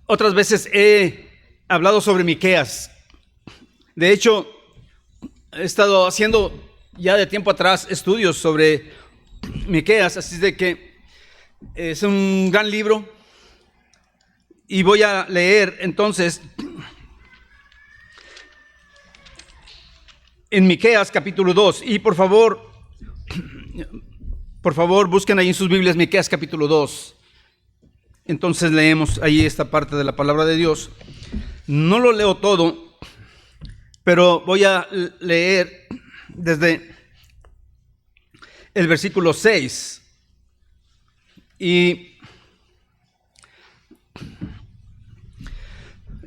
Otras veces he hablado sobre Miqueas. De hecho, he estado haciendo ya de tiempo atrás estudios sobre Miqueas, así de que es un gran libro. Y voy a leer entonces en Miqueas capítulo 2. Y por favor, busquen ahí en sus Biblias Miqueas capítulo 2. Entonces leemos ahí esta parte de la palabra de Dios. No lo leo todo, pero voy a leer desde el versículo 6. Y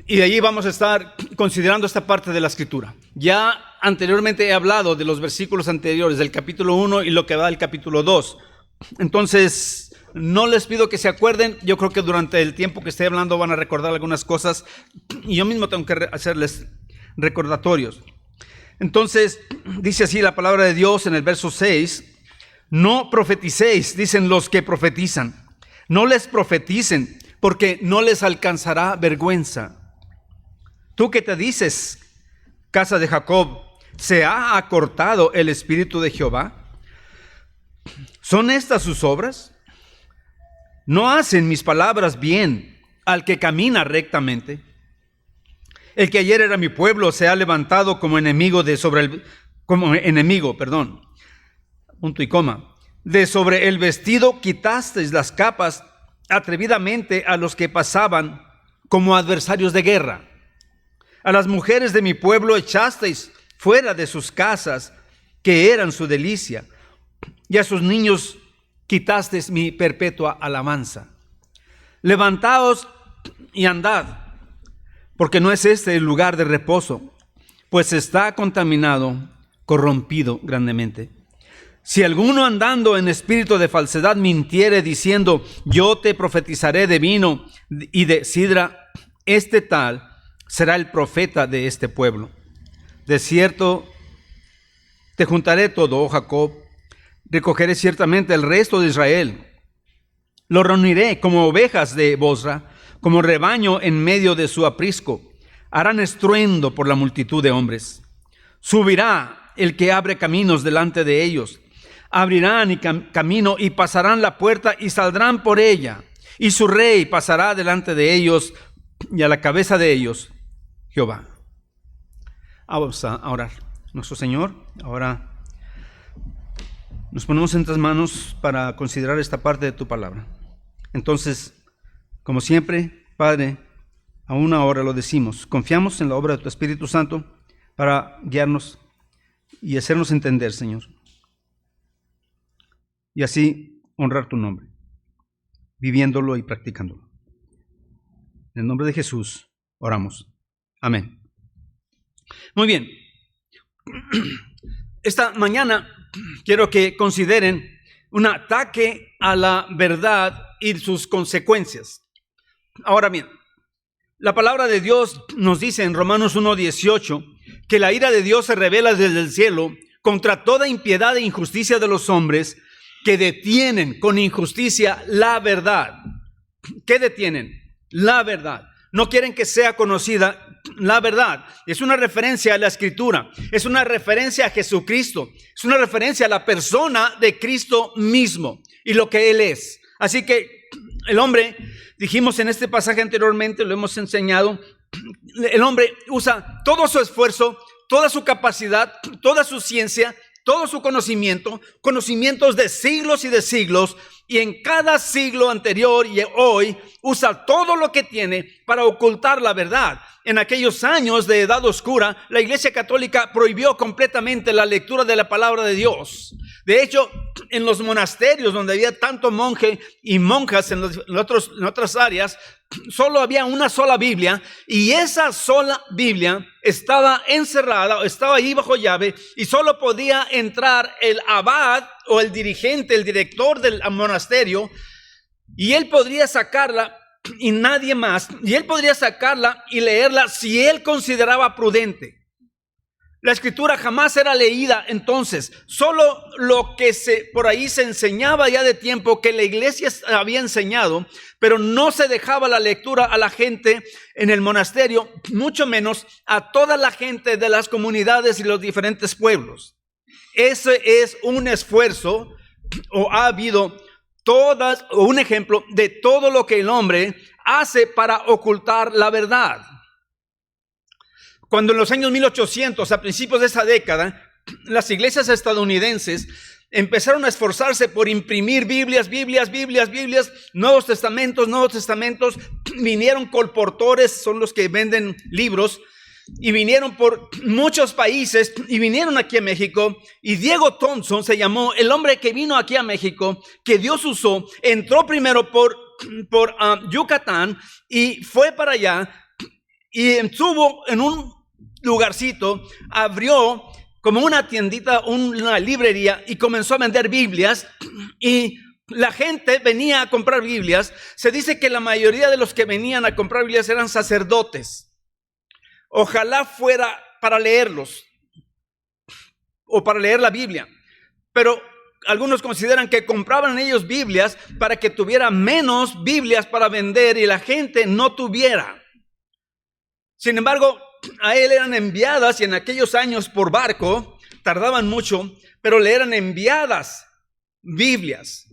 de allí vamos a estar considerando esta parte de la escritura. Ya anteriormente he hablado de los versículos anteriores del capítulo 1 y lo que va del capítulo 2. Entonces, no les pido que se acuerden. Yo creo que durante el tiempo que esté hablando van a recordar algunas cosas y yo mismo tengo que hacerles recordatorios. Entonces, dice así la palabra de Dios en el verso 6. No profeticéis, dicen los que profetizan. No les profeticen, porque no les alcanzará vergüenza. Tú que te dices, casa de Jacob, ¿se ha acortado el espíritu de Jehová? ¿Son estas sus obras? ¿No hacen mis palabras bien al que camina rectamente? El que ayer era mi pueblo se ha levantado como enemigo punto y coma. De sobre el vestido quitasteis las capas atrevidamente a los que pasaban como adversarios de guerra. A las mujeres de mi pueblo echasteis fuera de sus casas, que eran su delicia, y a sus niños quitasteis mi perpetua alabanza. Levantaos y andad, porque no es este el lugar de reposo, pues está contaminado, corrompido grandemente. Si alguno andando en espíritu de falsedad mintiere diciendo, yo te profetizaré de vino y de sidra, este tal será el profeta de este pueblo. De cierto, te juntaré todo, oh Jacob, recogeré ciertamente el resto de Israel. Lo reuniré como ovejas de Bosra, como rebaño en medio de su aprisco. Harán estruendo por la multitud de hombres. Subirá el que abre caminos delante de ellos. Abrirán camino y pasarán la puerta y saldrán por ella. Y su rey pasará delante de ellos y a la cabeza de ellos Jehová. Vamos a orar. Nuestro Señor, ahora nos ponemos en tus manos para considerar esta parte de tu palabra. Entonces, como siempre, Padre, aún ahora lo decimos, confiamos en la obra de tu Espíritu Santo para guiarnos y hacernos entender, Señor. Y así honrar tu nombre, viviéndolo y practicándolo. En el nombre de Jesús oramos. Amén. Muy bien. Esta mañana quiero que consideren un ataque a la verdad y sus consecuencias. Ahora bien, la palabra de Dios nos dice en Romanos 1:18 que la ira de Dios se revela desde el cielo contra toda impiedad e injusticia de los hombres que detienen con injusticia la verdad. ¿Qué detienen? La verdad. No quieren que sea conocida la verdad. Es una referencia a la Escritura, es una referencia a Jesucristo, es una referencia a la persona de Cristo mismo y lo que Él es. Así que el hombre, dijimos en este pasaje anteriormente, lo hemos enseñado, el hombre usa todo su esfuerzo, toda su capacidad, toda su ciencia, todo su conocimiento, conocimientos de siglos, y en cada siglo anterior y hoy usa todo lo que tiene para ocultar la verdad. En aquellos años de edad oscura, la Iglesia Católica prohibió completamente la lectura de la palabra de Dios. De hecho, en los monasterios donde había tanto monje y monjas en otras áreas, solo había una sola Biblia, y esa sola Biblia estaba encerrada, estaba ahí bajo llave, y solo podía entrar el abad o el dirigente, el director del monasterio, y él podría sacarla y nadie más, y él podría sacarla y leerla si él consideraba prudente. La escritura jamás era leída entonces. Solo lo que por ahí se enseñaba ya de tiempo, que la iglesia había enseñado, pero no se dejaba la lectura a la gente en el monasterio, mucho menos a toda la gente de las comunidades y los diferentes pueblos. Ese es un esfuerzo, o ha habido un ejemplo de todo lo que el hombre hace para ocultar la verdad. Cuando en los años 1800, a principios de esa década, las iglesias estadounidenses empezaron a esforzarse por imprimir Biblias, Nuevos Testamentos, vinieron colportores, son los que venden libros, y vinieron por muchos países, y vinieron aquí a México, y Diego Thompson se llamó, el hombre que vino aquí a México, que Dios usó, entró primero por Yucatán, y fue para allá, y estuvo en un lugarcito, abrió como una tiendita, una librería, y comenzó a vender Biblias, y la gente venía a comprar Biblias. Se dice que la mayoría de los que venían a comprar Biblias eran sacerdotes. Ojalá fuera para leerlos o para leer la Biblia, pero algunos consideran que compraban ellos Biblias para que tuviera menos Biblias para vender y la gente no tuviera. Sin embargo, a él eran enviadas, y en aquellos años por barco tardaban mucho, pero le eran enviadas Biblias.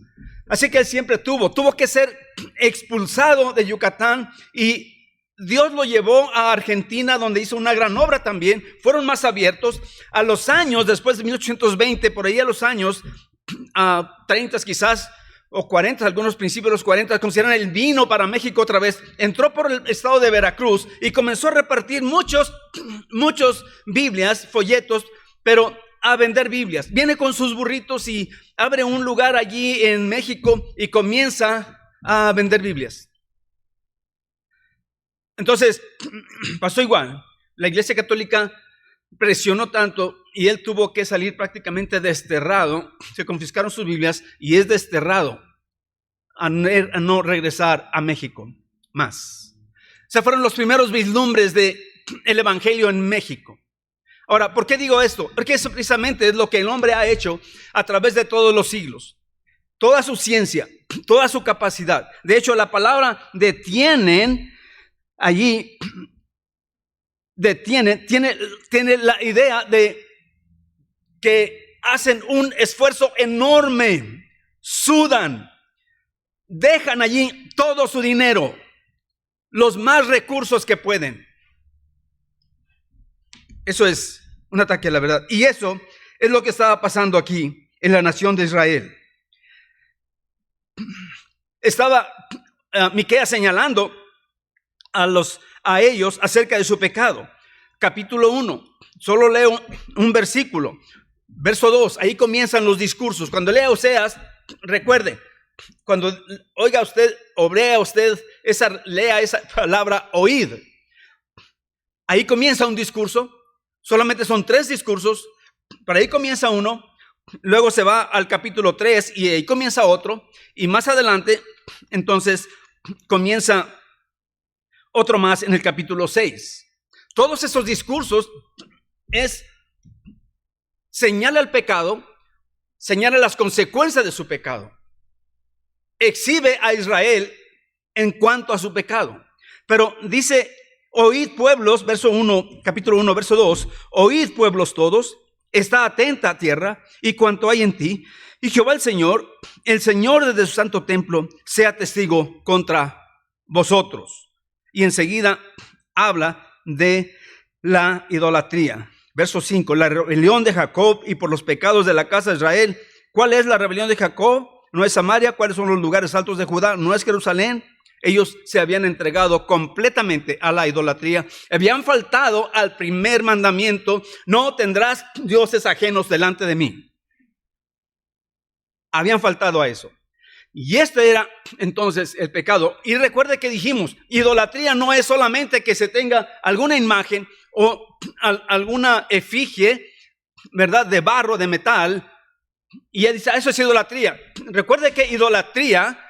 Así que él siempre tuvo que ser expulsado de Yucatán, y Dios lo llevó a Argentina, donde hizo una gran obra también. Fueron más abiertos. A los años, después de 1820, por ahí a los años 30 quizás, o 40, algunos principios de los 40, consideran, él vino para México otra vez, entró por el estado de Veracruz y comenzó a repartir muchos Biblias, folletos, pero a vender Biblias. Viene con sus burritos y abre un lugar allí en México y comienza a vender Biblias. Entonces, pasó igual. La Iglesia Católica presionó tanto y él tuvo que salir prácticamente desterrado. Se confiscaron sus Biblias y es desterrado a no regresar a México más. O sea, fueron los primeros vislumbres del evangelio en México. Ahora, ¿por qué digo esto? Porque eso precisamente es lo que el hombre ha hecho a través de todos los siglos. Toda su ciencia, toda su capacidad. De hecho, la palabra detienen allí tiene la idea de que hacen un esfuerzo enorme, sudan, dejan allí todo su dinero, los más recursos que pueden. Eso es un ataque a la verdad. Y eso es lo que estaba pasando aquí en la nación de Israel. Estaba Miqueas señalando a ellos acerca de su pecado. Capítulo 1, solo leo un versículo, verso 2, ahí comienzan los discursos. Cuando lea Oseas, recuerde, cuando oiga usted o lea usted lea esa palabra oíd, ahí comienza un discurso. Solamente son 3 discursos, pero ahí comienza uno, luego se va al capítulo 3 y ahí comienza otro, y más adelante entonces comienza otro más en el capítulo 6. Todos esos discursos señala el pecado, señala las consecuencias de su pecado, exhibe a Israel en cuanto a su pecado. Pero dice, oíd pueblos, verso 1, capítulo 1, verso 2, oíd pueblos todos, está atenta tierra y cuanto hay en ti, y Jehová el Señor desde su santo templo, sea testigo contra vosotros. Y enseguida habla de la idolatría. Verso 5, la rebelión de Jacob y por los pecados de la casa de Israel. ¿Cuál es la rebelión de Jacob? No es Samaria. ¿Cuáles son los lugares altos de Judá? No es Jerusalén. Ellos se habían entregado completamente a la idolatría. Habían faltado al primer mandamiento: no tendrás dioses ajenos delante de mí. Habían faltado a eso. Y este era entonces el pecado. Y recuerde que dijimos, idolatría no es solamente que se tenga alguna imagen o alguna efigie, ¿verdad?, de barro, de metal. Y él dice, eso es idolatría. Recuerde que idolatría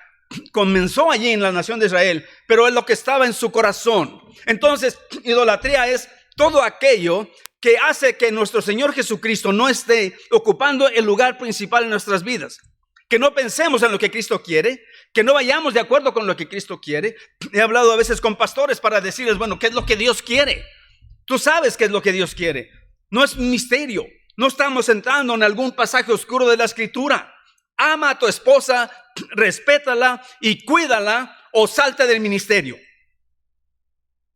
comenzó allí en la nación de Israel, pero es lo que estaba en su corazón. Entonces, idolatría es todo aquello que hace que nuestro Señor Jesucristo no esté ocupando el lugar principal en nuestras vidas. Que no pensemos en lo que Cristo quiere, que no vayamos de acuerdo con lo que Cristo quiere. He hablado a veces con pastores para decirles, bueno, ¿qué es lo que Dios quiere? Tú sabes qué es lo que Dios quiere. No es un misterio. No estamos entrando en algún pasaje oscuro de la Escritura. Ama a tu esposa, respétala y cuídala o salte del ministerio.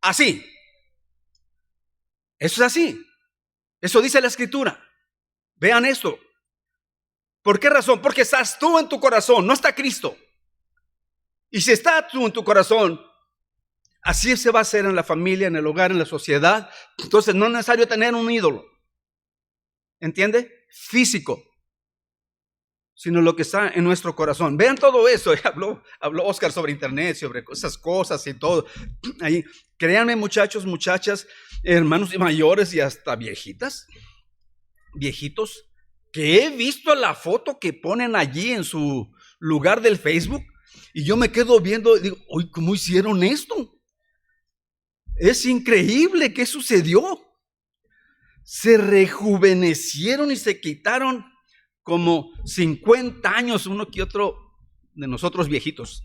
Así. Eso es así. Eso dice la Escritura. Vean esto. ¿Por qué razón? Porque estás tú en tu corazón, no está Cristo. Y si está tú en tu corazón, así se va a hacer en la familia, en el hogar, en la sociedad. Entonces no es necesario tener un ídolo. ¿Entiende? Físico. Sino lo que está en nuestro corazón. Vean todo eso. Habló Oscar sobre internet, sobre esas cosas y todo. Ahí, créanme, muchachos, muchachas, hermanos mayores y hasta viejitas, viejitos, que he visto la foto que ponen allí en su lugar del Facebook y yo me quedo viendo y digo, uy, ¿cómo hicieron esto? Es increíble. ¿Qué sucedió? Se rejuvenecieron y se quitaron como 50 años uno que otro de nosotros viejitos.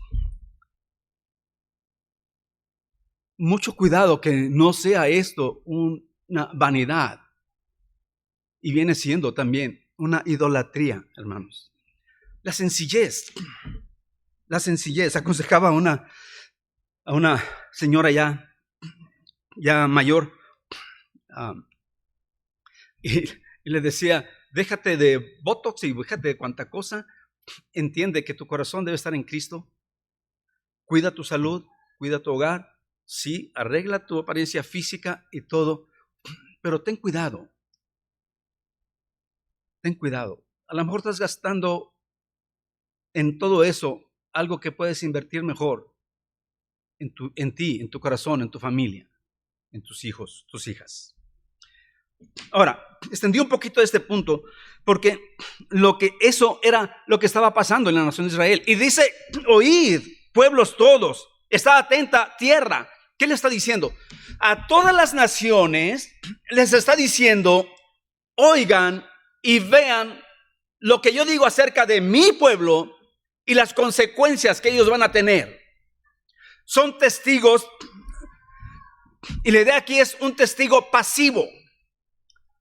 Mucho cuidado que no sea esto una vanidad y viene siendo también una idolatría, hermanos. La sencillez. Aconsejaba a una señora ya mayor y le decía, déjate de botox y déjate de cuanta cosa. Entiende que tu corazón debe estar en Cristo. Cuida tu salud, cuida tu hogar. Sí, arregla tu apariencia física y todo, pero ten cuidado. Ten cuidado. A lo mejor estás gastando en todo eso algo que puedes invertir mejor en ti, en tu corazón, en tu familia, en tus hijos, tus hijas. Ahora, extendí un poquito este punto porque eso era lo que estaba pasando en la nación de Israel. Y dice, oíd, pueblos todos, está atenta tierra. ¿Qué le está diciendo? A todas las naciones les está diciendo, oigan y vean lo que yo digo acerca de mi pueblo y las consecuencias que ellos van a tener. Son testigos, y la idea aquí es un testigo pasivo.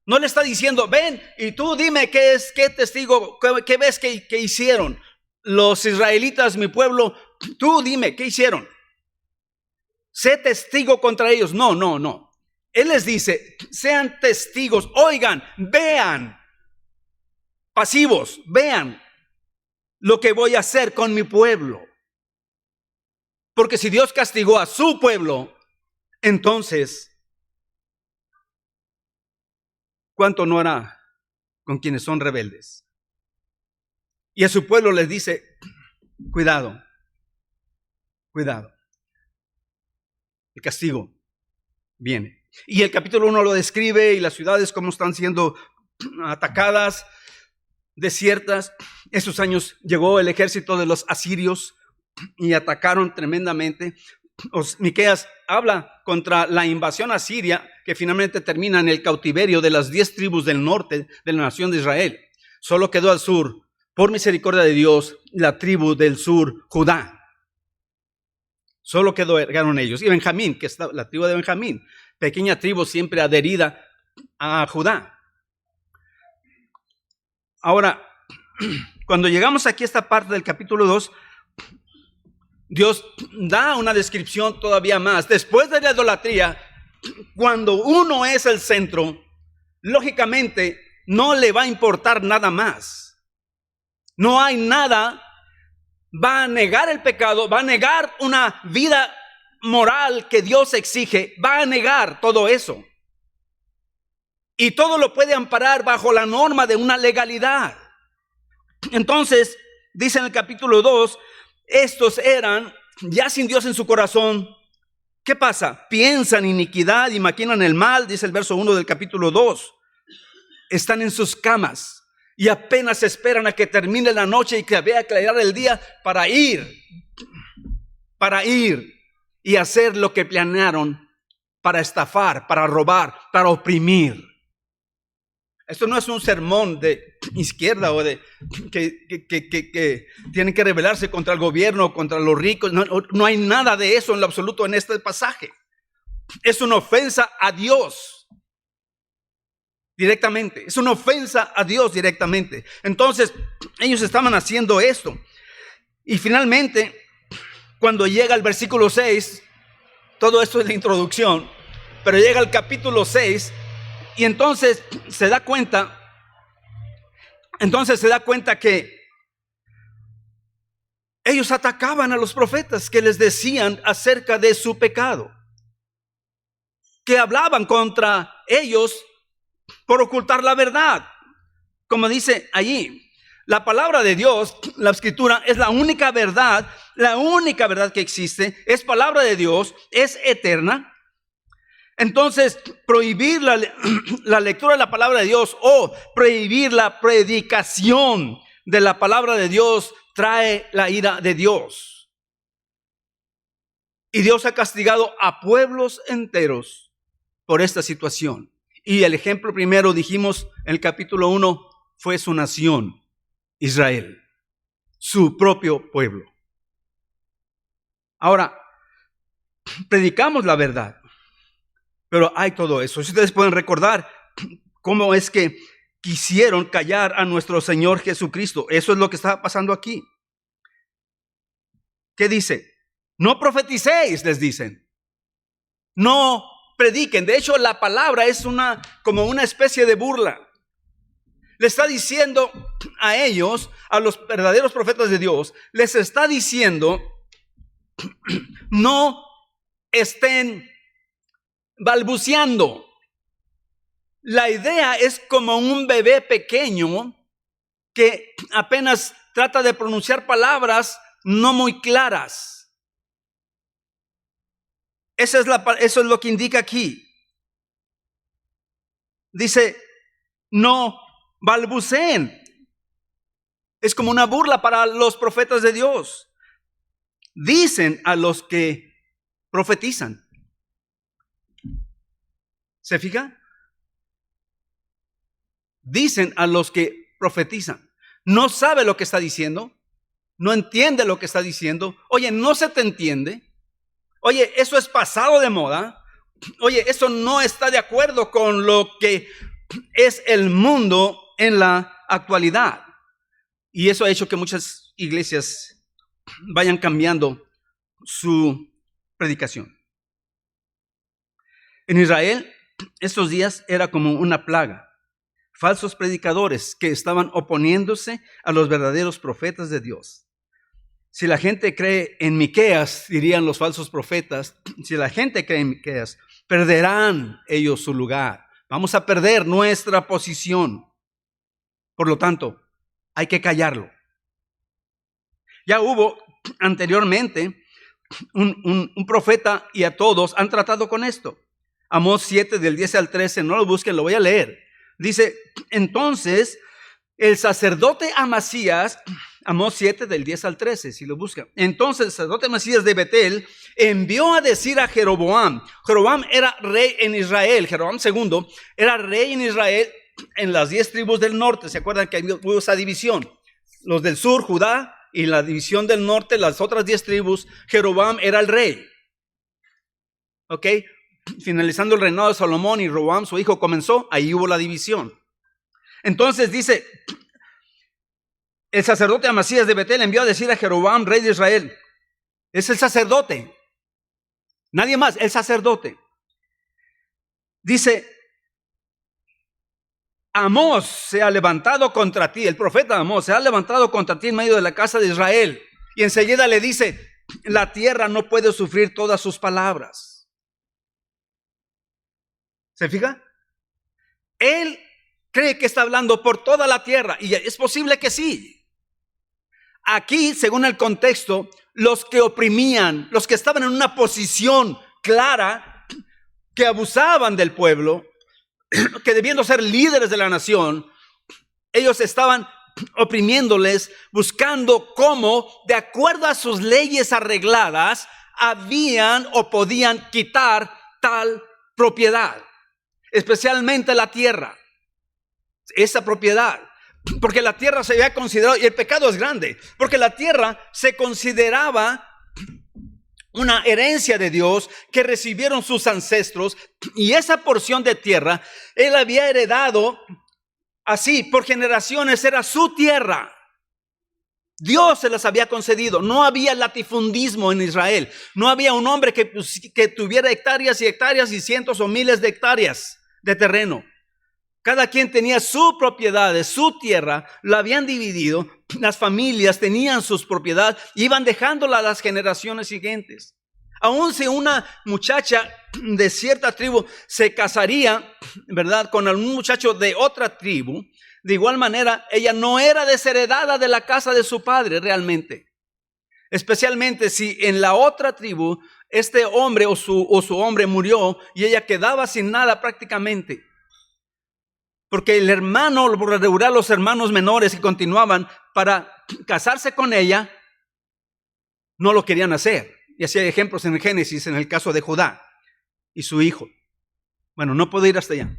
No le está diciendo, ven y tú dime qué testigo, qué ves que hicieron los israelitas, mi pueblo. Tú dime qué hicieron. Sé testigo contra ellos. No. Él les dice, sean testigos, oigan, vean, pasivos, vean lo que voy a hacer con mi pueblo. Porque si Dios castigó a su pueblo, entonces, ¿cuánto no hará con quienes son rebeldes? Y a su pueblo les dice, cuidado. El castigo viene. Y el capítulo 1 lo describe y las ciudades cómo están siendo atacadas, desiertas. Esos años llegó el ejército de los asirios y atacaron tremendamente. Miqueas habla contra la invasión asiria que finalmente termina en el cautiverio de las 10 tribus del norte de la nación de Israel. Solo quedó al sur, por misericordia de Dios, la tribu del sur, Judá. Solo quedaron ellos. Y Benjamín, que es la tribu de Benjamín, pequeña tribu siempre adherida a Judá. Ahora, cuando llegamos aquí a esta parte del capítulo 2, Dios da una descripción todavía más. Después de la idolatría, cuando uno es el centro, lógicamente no le va a importar nada más. No hay nada. Va a negar el pecado, va a negar una vida moral que Dios exige, va a negar todo eso. Y todo lo puede amparar bajo la norma de una legalidad. Entonces, dice en el capítulo 2, estos eran ya sin Dios en su corazón. ¿Qué pasa? Piensan iniquidad y maquinan el mal, dice el verso 1 del capítulo 2. Están en sus camas y apenas esperan a que termine la noche y que vea clarear el día para ir y hacer lo que planearon, para estafar, para robar, para oprimir. Esto no es un sermón de izquierda o de que tienen que rebelarse contra el gobierno, contra los ricos. No hay nada de eso en lo absoluto en este pasaje. Es una ofensa a Dios directamente. Es una ofensa a Dios directamente. Entonces, ellos estaban haciendo esto. Y finalmente, cuando llega el versículo 6, todo esto es la introducción, pero llega el capítulo 6 y entonces se da cuenta que ellos atacaban a los profetas que les decían acerca de su pecado, que hablaban contra ellos por ocultar la verdad. Como dice allí, la palabra de Dios, la escritura, es la única verdad que existe, es palabra de Dios, es eterna. Entonces, prohibir la lectura de la palabra de Dios o prohibir la predicación de la palabra de Dios trae la ira de Dios. Y Dios ha castigado a pueblos enteros por esta situación. Y el ejemplo primero, dijimos en el capítulo 1, fue su nación, Israel, su propio pueblo. Ahora, predicamos la verdad, pero hay todo eso. Si ustedes pueden recordar cómo es que quisieron callar a nuestro Señor Jesucristo. Eso es lo que está pasando aquí. ¿Qué dice? No profeticéis, les dicen. No prediquen. De hecho, la palabra es como una especie de burla. Le está diciendo a ellos, a los verdaderos profetas de Dios, les está diciendo, no estén balbuceando. La idea es como un bebé pequeño que apenas trata de pronunciar palabras no muy claras. Eso es lo que indica aquí. Dice, no balbuceen. Es como una burla para los profetas de Dios. Dicen a los que profetizan. ¿Se fija? Dicen a los que profetizan. No sabe lo que está diciendo. No entiende lo que está diciendo. Oye, no se te entiende. Oye, eso es pasado de moda. Oye, eso no está de acuerdo con lo que es el mundo en la actualidad. Y eso ha hecho que muchas iglesias vayan cambiando su predicación. En Israel, estos días era como una plaga. Falsos predicadores que estaban oponiéndose a los verdaderos profetas de Dios. Si la gente cree en Miqueas, dirían los falsos profetas, si la gente cree en Miqueas, perderán ellos su lugar. Vamos a perder nuestra posición. Por lo tanto, hay que callarlo. Ya hubo anteriormente un profeta y a todos han tratado con esto. Amós 7 del 10 al 13, no lo busquen, lo voy a leer. Dice, entonces el sacerdote Amasías, Amós 7 del 10 al 13, si lo buscan. Entonces el sacerdote Amasías de Betel envió a decir a Jeroboam. Jeroboam era rey en Israel. Jeroboam II era rey en Israel en las 10 tribus del norte. ¿Se acuerdan que hubo esa división? Los del sur, Judá, y la división del norte, las otras 10 tribus. Jeroboam era el rey. ¿Ok? Finalizando el reinado de Salomón y Roboam, su hijo, comenzó, ahí hubo la división. Entonces dice, el sacerdote Amasías de Betel envió a decir a Jeroboam, rey de Israel, es el sacerdote, nadie más, el sacerdote. Dice, Amós se ha levantado contra ti, el profeta Amós se ha levantado contra ti en medio de la casa de Israel. Y enseguida le dice, la tierra no puede sufrir todas sus palabras. ¿Se fija? Él cree que está hablando por toda la tierra y es posible que sí. Aquí, según el contexto, los que oprimían, los que estaban en una posición clara, que abusaban del pueblo, que debiendo ser líderes de la nación, ellos estaban oprimiéndoles, buscando cómo, de acuerdo a sus leyes arregladas, habían o podían quitar tal propiedad, especialmente la tierra. esa propiedad. Porque la tierra se había considerado, y el pecado es grande, porque la tierra se consideraba una herencia de Dios que recibieron sus ancestros, y esa porción de tierra él había heredado así por generaciones, era su tierra. Dios se las había concedido. No había latifundismo en Israel. No había un hombre que tuviera hectáreas y hectáreas y cientos o miles de hectáreas de terreno. Cada quien tenía su propiedad, su tierra, la habían dividido. Las familias tenían sus propiedades, iban dejándola a las generaciones siguientes. Aun si una muchacha de cierta tribu se casaría, ¿verdad?, con algún muchacho de otra tribu, de igual manera, ella no era desheredada de la casa de su padre realmente. Especialmente si en la otra tribu este hombre o su hombre murió y ella quedaba sin nada prácticamente. Porque el hermano, por regular los hermanos menores que continuaban para casarse con ella, no lo querían hacer. Y así hay ejemplos en el Génesis, en el caso de Judá y su hijo. Bueno, no puedo ir hasta allá.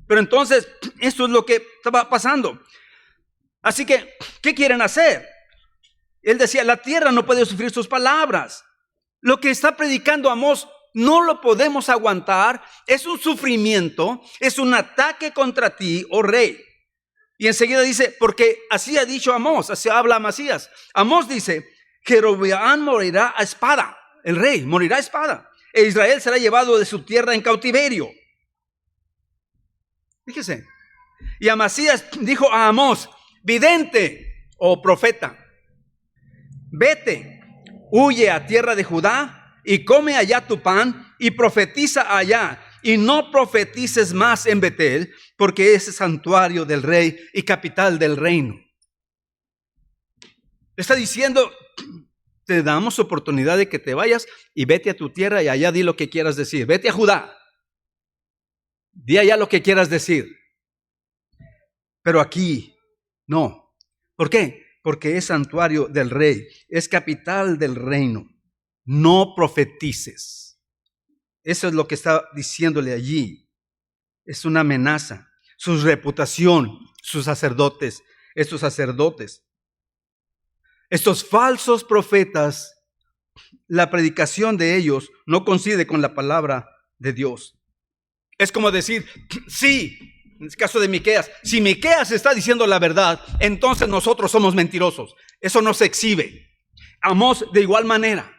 Pero entonces, esto es lo que estaba pasando. Así que, ¿qué quieren hacer? Él decía, la tierra no puede sufrir sus palabras. Lo que está predicando Amós no lo podemos aguantar. Es un sufrimiento, es un ataque contra ti, oh rey. Y enseguida dice, porque así ha dicho Amós, así habla Amasías. Amós dice, Jeroboam morirá a espada, el rey morirá a espada, e Israel será llevado de su tierra en cautiverio. Fíjese. Y Amasías dijo a Amós, vidente o profeta, vete, huye a tierra de Judá y come allá tu pan y profetiza allá, y no profetices más en Betel, porque es santuario del rey y capital del reino. Está diciendo, te damos oportunidad de que te vayas y vete a tu tierra y allá di lo que quieras decir. Vete a Judá, di allá lo que quieras decir. Pero aquí no. ¿Por qué? Porque es santuario del rey, es capital del reino. No profetices. Eso es lo que está diciéndole allí. Es una amenaza. Su reputación, sus sacerdotes, estos sacerdotes, estos falsos profetas, la predicación de ellos no coincide con la palabra de Dios. Es como decir, sí, en el caso de Miqueas, si Miqueas está diciendo la verdad, entonces nosotros somos mentirosos. Eso no se exhibe. Amós de igual manera,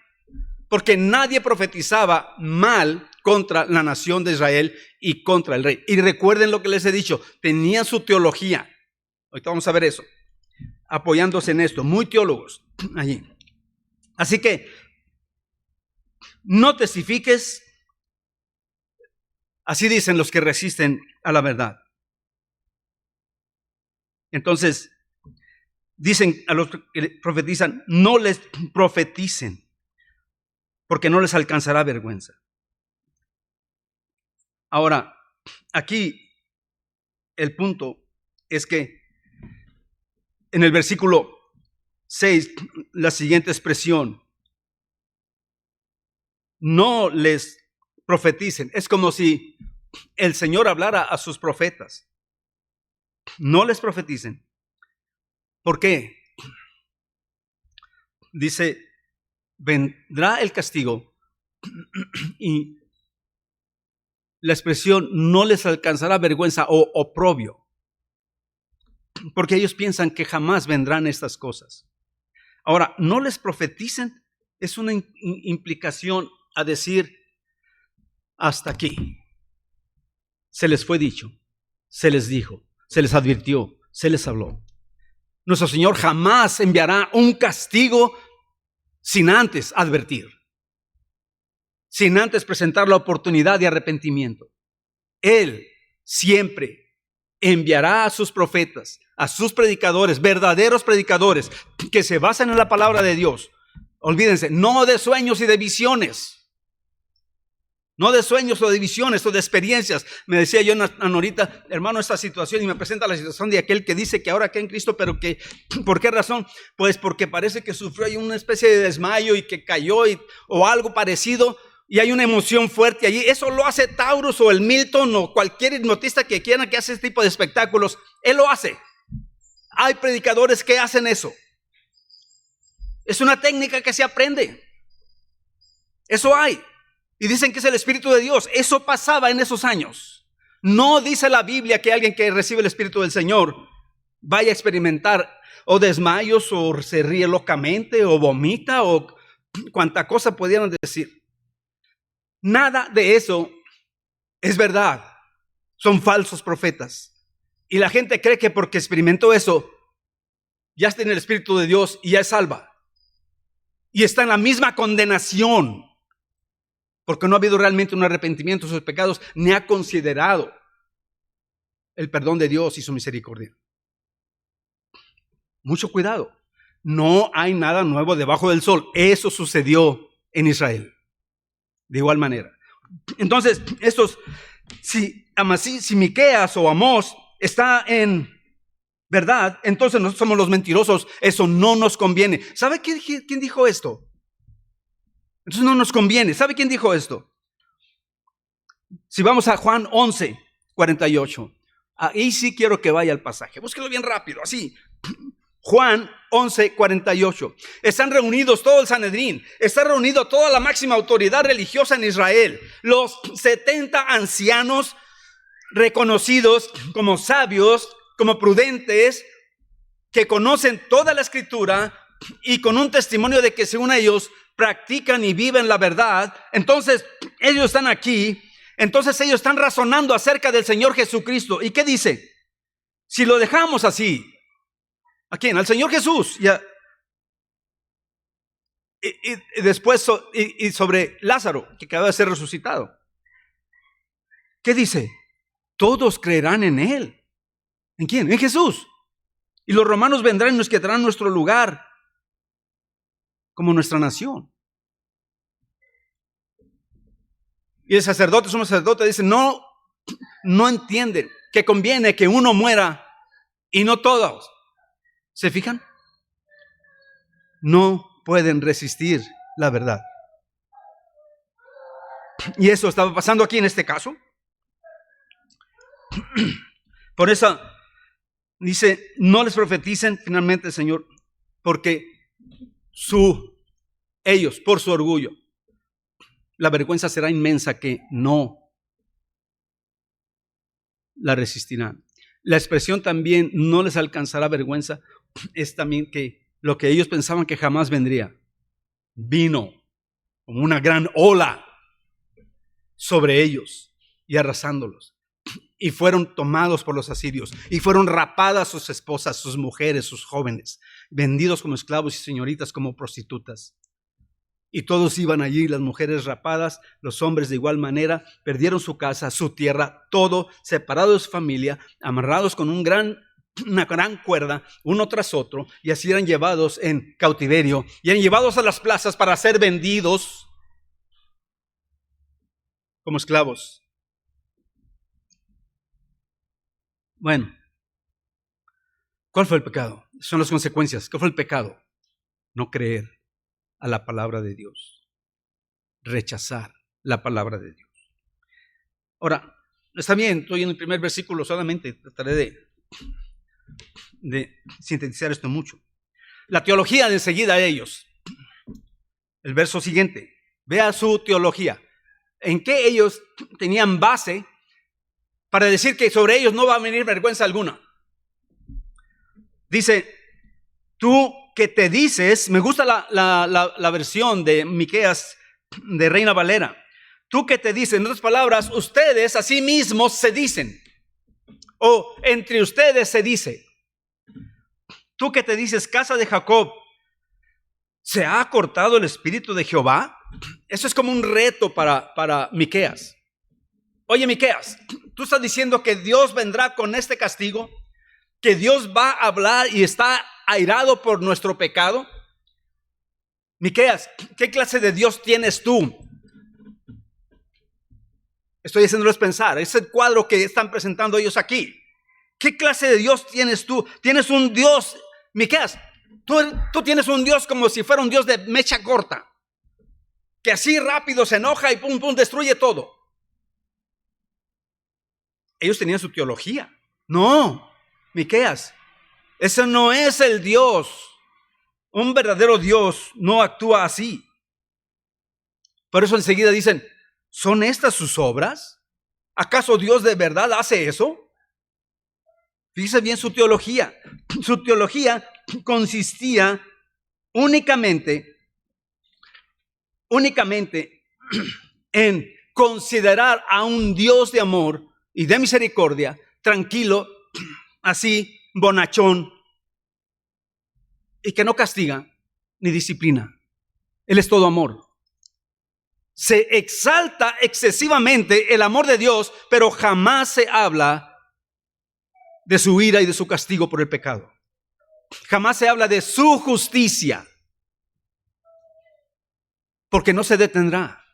porque nadie profetizaba mal contra la nación de Israel y contra el rey. Y recuerden lo que les he dicho, tenían su teología. Ahorita vamos a ver eso, apoyándose en esto, muy teólogos allí. Así que no testifiques, así dicen los que resisten a la verdad. Entonces, dicen a los que profetizan, no les profeticen, porque no les alcanzará vergüenza. Ahora, aquí el punto es que en el versículo 6, la siguiente expresión, no les profeticen, es como si el Señor hablara a sus profetas. No les profeticen. ¿Por qué? Dice, vendrá el castigo y la expresión no les alcanzará vergüenza o oprobio, porque ellos piensan que jamás vendrán estas cosas. Ahora, no les profeticen es una implicación a decir hasta aquí. Se les fue dicho, se les dijo, se les advirtió, se les habló. Nuestro Señor jamás enviará un castigo sin antes advertir, sin antes presentar la oportunidad de arrepentimiento. Él siempre enviará a sus profetas, a sus predicadores, verdaderos predicadores, que se basan en la palabra de Dios. Olvídense, no de sueños y de visiones. No de sueños o de visiones o de experiencias. Me decía yo a Norita, hermano, esta situación, y me presenta la situación de aquel que dice que ahora queda en Cristo, pero que, ¿por qué razón? Pues porque parece que sufrió ahí una especie de desmayo y que cayó o algo parecido. y hay una emoción fuerte allí. Eso lo hace Taurus o el Milton o cualquier hipnotista que quiera que hace este tipo de espectáculos. Él lo hace. Hay predicadores que hacen eso. Es una técnica que se aprende. Eso hay. Y dicen que es el Espíritu de Dios. Eso pasaba en esos años. No dice la Biblia que alguien que recibe el Espíritu del Señor vaya a experimentar o desmayos o se ríe locamente o vomita o cuanta cosa pudieran decir. Nada de eso es verdad. Son falsos profetas. Y la gente cree que porque experimentó eso, ya está en el Espíritu de Dios y ya es salva. Y está en la misma condenación. Porque no ha habido realmente un arrepentimiento de sus pecados, ni ha considerado el perdón de Dios y su misericordia. Mucho cuidado. No hay nada nuevo debajo del sol. Eso sucedió en Israel. De igual manera. Entonces, si Miqueas o Amós está en verdad, entonces nosotros somos los mentirosos. Eso no nos conviene. ¿Sabe quién dijo esto? Entonces no nos conviene. ¿Sabe quién dijo esto? Si vamos a Juan 11, 48. Ahí sí quiero que vaya al pasaje. Búsquelo bien rápido, así. Juan 11, 48. Están reunidos todo el Sanedrín. Está reunido toda la máxima autoridad religiosa en Israel. Los 70 ancianos reconocidos como sabios, como prudentes, que conocen toda la escritura y con un testimonio de que según ellos practican y viven la verdad. Entonces ellos están aquí. Entonces ellos están razonando acerca del Señor Jesucristo. ¿Y qué dice? Si lo dejamos así, ¿a quién? Al Señor Jesús. Ya. Y después sobre Lázaro, que acaba de ser resucitado. ¿Qué dice? Todos creerán en Él. ¿En quién? En Jesús. Y los romanos vendrán y nos quitarán nuestro lugar como nuestra nación. Y el sacerdote, sumo sacerdote, dice, no entienden que conviene que uno muera y no todos. ¿Se fijan? No pueden resistir la verdad. Y eso estaba pasando aquí en este caso. Por eso dice, no les profeticen finalmente el Señor, porque ellos, por su orgullo, la vergüenza será inmensa que no la resistirán. La expresión también no les alcanzará vergüenza es también que lo que ellos pensaban que jamás vendría, vino como una gran ola sobre ellos y arrasándolos. Y fueron tomados por los asirios y fueron rapadas sus esposas, sus mujeres, sus jóvenes, vendidos como esclavos y señoritas como prostitutas. Y todos iban allí, las mujeres rapadas, los hombres de igual manera, perdieron su casa, su tierra, todo, separados de su familia, amarrados con una gran cuerda, uno tras otro, y así eran llevados en cautiverio, y eran llevados a las plazas para ser vendidos como esclavos. Bueno, ¿cuál fue el pecado? Son las consecuencias. ¿Qué fue el pecado? No creer a la palabra de Dios, rechazar la palabra de Dios. Ahora, está bien, estoy en el primer versículo solamente, trataré de sintetizar esto mucho. La teología de enseguida a ellos. El verso siguiente, vea su teología. ¿En qué ellos tenían base para decir que sobre ellos no va a venir vergüenza alguna? Dice, tú que te dices, me gusta la versión de Miqueas de Reina Valera. Tú que te dices, en otras palabras, ustedes a sí mismos se dicen, o entre ustedes se dice. Tú que te dices, casa de Jacob, ¿se ha cortado el espíritu de Jehová? Eso es como un reto para Miqueas. Oye, Miqueas, tú estás diciendo que Dios vendrá con este castigo, que Dios va a hablar y está airado por nuestro pecado. Miqueas, ¿qué clase de Dios tienes tú? Estoy haciéndoles pensar, es el cuadro que están presentando ellos aquí. ¿Qué clase de Dios tienes tú? Tienes un Dios, Miqueas, tú tienes un Dios como si fuera un Dios de mecha corta. que así rápido se enoja y pum, pum, destruye todo. Ellos tenían su teología. No, Miqueas, ese no es el Dios. Un verdadero Dios no actúa así. Por eso enseguida dicen, ¿son estas sus obras? ¿Acaso Dios de verdad hace eso? Fíjese bien su teología. Su teología consistía únicamente en considerar a un Dios de amor y de misericordia, tranquilo, así, bonachón, y que no castiga ni disciplina. Él es todo amor. Se exalta excesivamente el amor de Dios, pero jamás se habla de su ira y de su castigo por el pecado. Jamás se habla de su justicia, porque no se detendrá.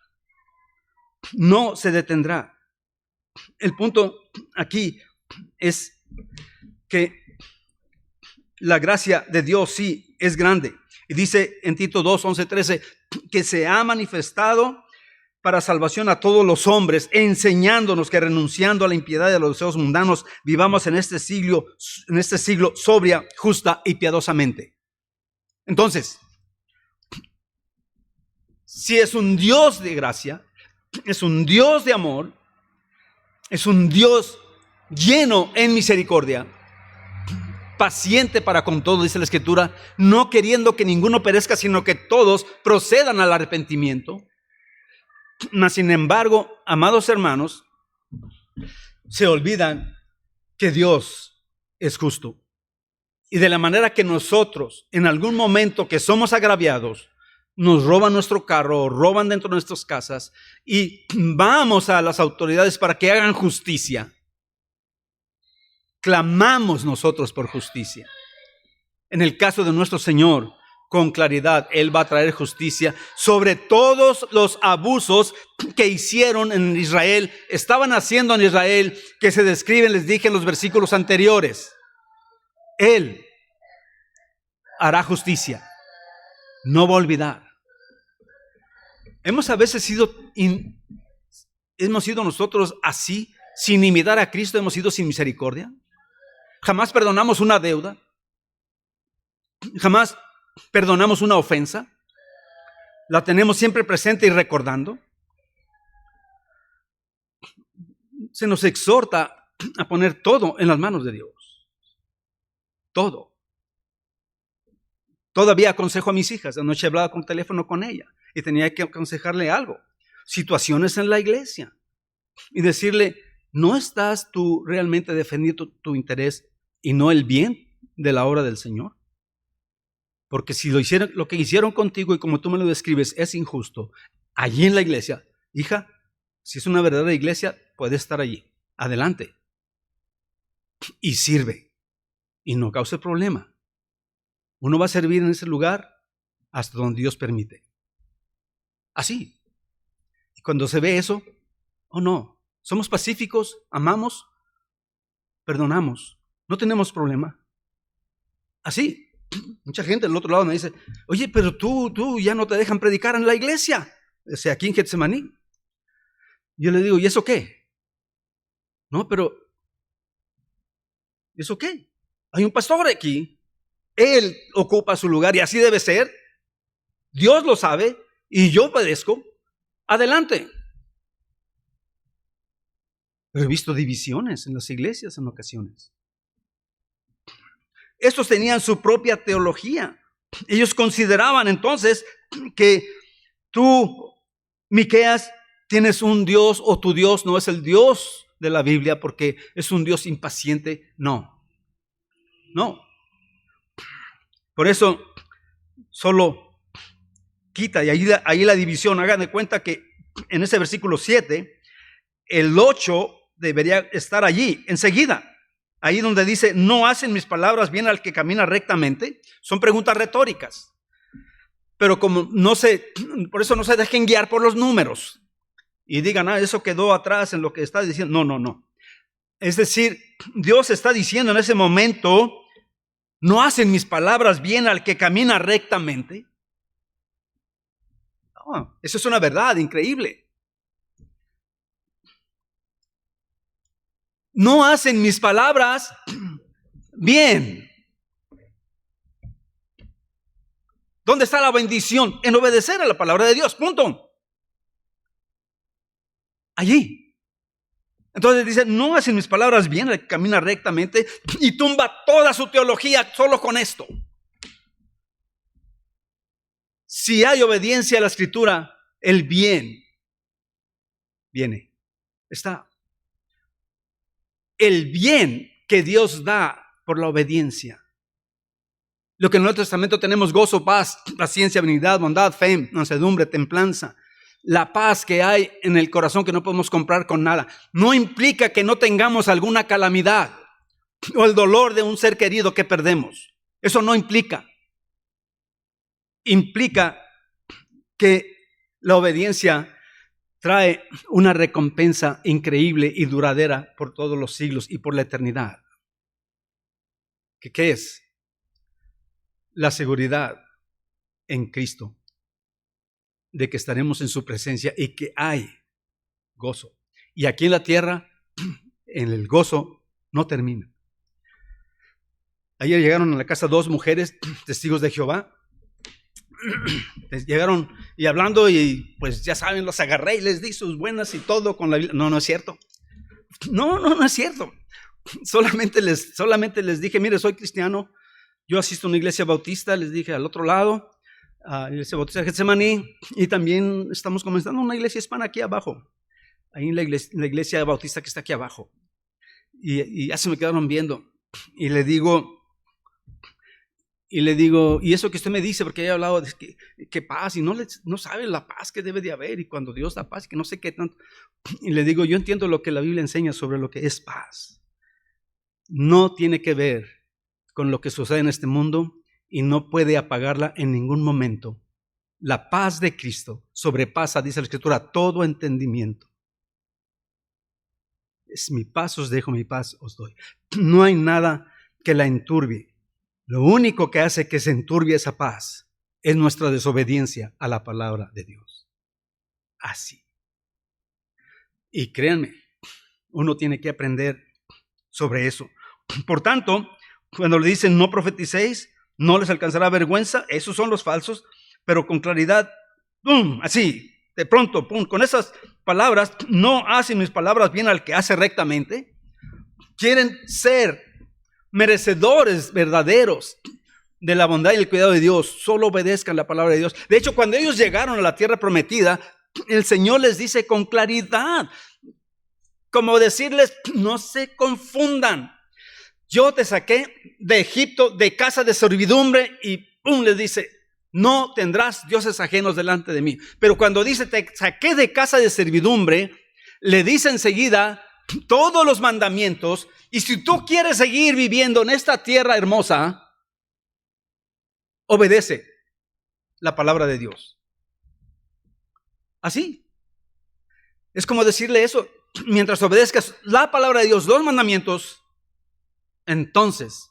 No se detendrá. El punto aquí es que la gracia de Dios sí es grande. Y dice en Tito 2, 11, 13, que se ha manifestado para salvación a todos los hombres, enseñándonos que renunciando a la impiedad y a los deseos mundanos, vivamos en este siglo sobria, justa y piadosamente. Entonces, si es un Dios de gracia, es un Dios de amor, es un Dios lleno en misericordia, paciente para con todo, dice la Escritura, no queriendo que ninguno perezca, sino que todos procedan al arrepentimiento. Mas, sin embargo, amados hermanos, se olvidan que Dios es justo. Y de la manera que nosotros, en algún momento que somos agraviados, nos roban nuestro carro, roban dentro de nuestras casas y vamos a las autoridades para que hagan justicia. Clamamos nosotros por justicia. En el caso de nuestro Señor, con claridad, Él va a traer justicia sobre todos los abusos que hicieron en Israel, estaban haciendo en Israel, que se describen, les dije en los versículos anteriores. Él hará justicia, no va a olvidar. Hemos a veces sido nosotros así, sin imitar a Cristo, hemos sido sin misericordia. Jamás perdonamos una deuda, jamás perdonamos una ofensa, la tenemos siempre presente y recordando. Se nos exhorta a poner todo en las manos de Dios. Todo. Todavía aconsejo a mis hijas. Anoche hablaba con teléfono con ella y tenía que aconsejarle algo. Situaciones en la iglesia. Y decirle, ¿no estás tú realmente defendiendo tu interés y no el bien de la obra del Señor? Porque si lo que hicieron contigo y como tú me lo describes es injusto, allí en la iglesia, hija, si es una verdadera iglesia, puede estar allí. Adelante. Y sirve. Y no cause problema. Uno va a servir en ese lugar hasta donde Dios permite. Así. Y cuando se ve eso, oh no, somos pacíficos, amamos, perdonamos, no tenemos problema. Así. Mucha gente del otro lado me dice, oye, pero tú ya no te dejan predicar en la iglesia, o sea, aquí en Getsemaní. Yo le digo, ¿y eso qué? No, pero ¿eso qué? Hay un pastor aquí, él ocupa su lugar y así debe ser. Dios lo sabe y yo padezco. Adelante. Pero he visto divisiones en las iglesias en ocasiones. Estos tenían su propia teología. Ellos consideraban entonces que tú, Miqueas, tienes un Dios o tu Dios no es el Dios de la Biblia porque es un Dios impaciente. No. Por eso solo quita y ahí la división. Hagan de cuenta que en ese versículo 7, el 8 debería estar allí enseguida. Ahí donde dice, no hacen mis palabras bien al que camina rectamente. Son preguntas retóricas. Pero como por eso no se dejen guiar por los números. Y digan, eso quedó atrás en lo que está diciendo. No. Es decir, Dios está diciendo en ese momento, no hacen mis palabras bien al que camina rectamente. Oh, eso es una verdad increíble. No hacen mis palabras bien. ¿Dónde está la bendición? En obedecer a la palabra de Dios, punto. Allí. Entonces dice, no hacen mis palabras bien, camina rectamente y tumba toda su teología solo con esto. Si hay obediencia a la Escritura, el bien viene. Está. El bien que Dios da por la obediencia. Lo que en el Nuevo Testamento tenemos: gozo, paz, paciencia, benignidad, bondad, fe, mansedumbre, templanza. La paz que hay en el corazón que no podemos comprar con nada. No implica que no tengamos alguna calamidad o el dolor de un ser querido que perdemos. Eso no implica. Implica que la obediencia trae una recompensa increíble y duradera por todos los siglos y por la eternidad. ¿Qué es? La seguridad en Cristo de que estaremos en su presencia y que hay gozo. Y aquí en la tierra, en el gozo no termina. Ayer llegaron a la casa 2 mujeres, testigos de Jehová. Llegaron y hablando, y pues ya saben, los agarré y les di sus buenas y todo con la Biblia. No es cierto. No es cierto. Solamente les dije, mire, soy cristiano, yo asisto a una iglesia bautista, les dije, al otro lado, a la iglesia bautista de Getsemaní, y también estamos comenzando una iglesia hispana aquí abajo, ahí en la iglesia bautista que está aquí abajo. Y ya se me quedaron viendo, y le digo, y eso que usted me dice, porque he hablado de que paz, y no sabe la paz que debe de haber, y cuando Dios da paz, que no sé qué tanto. Y le digo, yo entiendo lo que la Biblia enseña sobre lo que es paz. No tiene que ver con lo que sucede en este mundo y no puede apagarla en ningún momento. La paz de Cristo sobrepasa, dice la Escritura, todo entendimiento. Es mi paz os dejo, mi paz os doy. No hay nada que la enturbie. Lo único que hace que se enturbie esa paz es nuestra desobediencia a la palabra de Dios. Así. Y créanme, uno tiene que aprender sobre eso. Por tanto, cuando le dicen no profeticéis, no les alcanzará vergüenza, esos son los falsos, pero con claridad, ¡pum!, así, de pronto, ¡pum!, con esas palabras, no hacen mis palabras bien al que hace rectamente. Quieren ser merecedores verdaderos de la bondad y el cuidado de Dios, solo obedezcan la palabra de Dios. De hecho, cuando ellos llegaron a la tierra prometida, el Señor les dice con claridad, como decirles, no se confundan. Yo te saqué de Egipto, de casa de servidumbre, y ¡pum!, les dice, no tendrás dioses ajenos delante de mí. Pero cuando dice, te saqué de casa de servidumbre, le dice enseguida todos los mandamientos. Y si tú quieres seguir viviendo en esta tierra hermosa, obedece la palabra de Dios. Así. Es como decirle eso. Mientras obedezcas la palabra de Dios, los mandamientos, entonces